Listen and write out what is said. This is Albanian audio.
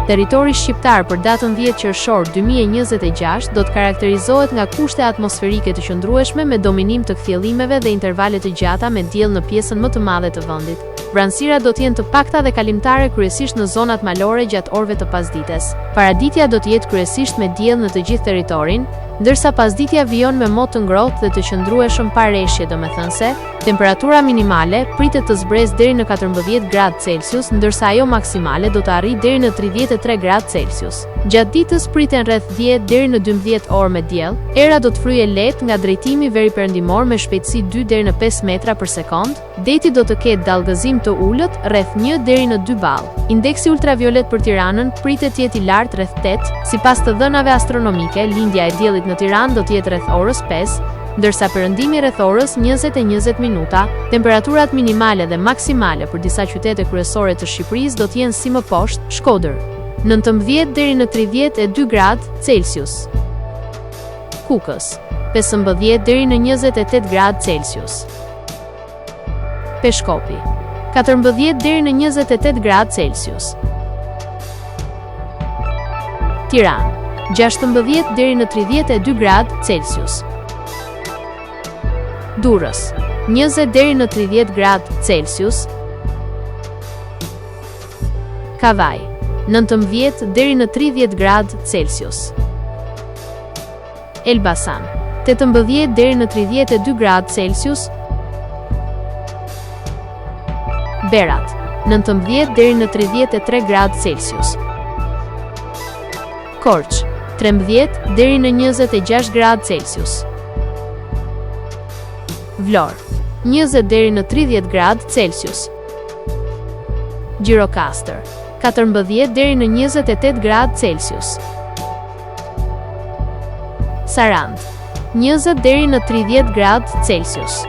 Territori shqiptar për datën 10 qershor 2026 do të karakterizohet nga kushte atmosferike të qëndrueshme me dominim të kthjellimeve dhe intervale të gjata me diell në pjesën më të madhe të vendit. Vranësira do të jenë të pakta dhe kalimtare kryesisht në zonat malore gjatë orëve të pasdites. Paraditja do të jetë kryesisht me diell në të gjithë territorin, ndërsa pasditja vijon me mot të ngrohtë dhe të qëndrueshëm pa reshje, domethënse, temperatura minimale pritet të zbresë deri në 14 gradë Celsius, ndërsa ajo maksimale do të arrijë deri në 33 gradë Celsius. Gjatë ditës priten rreth 10 deri në 12 orë me diell. Era do të fryejë lehtë nga drejtimi veriperëndimor me shpejtësi 2 deri në 5 metra për sekond. Deti do të ketë dallgëzim të ulët rreth 1 deri në 2 ball. Indeksi ultraviolet për Tiranën pritet të jetë i lartë rreth 8, sipas të dhënave astronomike. Lindja e diellit në Tiranë do të jetë rreth orës 5, ndërsa perëndimi rreth orës 20:20 minuta. Temperaturat minimale dhe maksimale për disa qytete kryesore të Shqipërisë do të jenë si më poshtë: Shkodër 19 deri në 32 gradë Celsius, Kukës 15 deri në 28 gradë Celsius, Peshkopi 14 deri në 28 gradë Celsius, Tiranë 16 deri në 32 gradë Celsius, Durrës 20 deri në 30 gradë Celsius, Kavaj 19 deri në 30 gradë Celsius, Elbasan 18 deri në 32 gradë Celsius, Berat 19 deri në 33 gradë Celsius, Korç 13 deri në 26 gradë Celsius, Vlorë 20 deri në 30 gradë Celsius, Gjirokastër 14 deri në 28 gradë Celsius, Sarandë 20 deri në 30 gradë Celsius.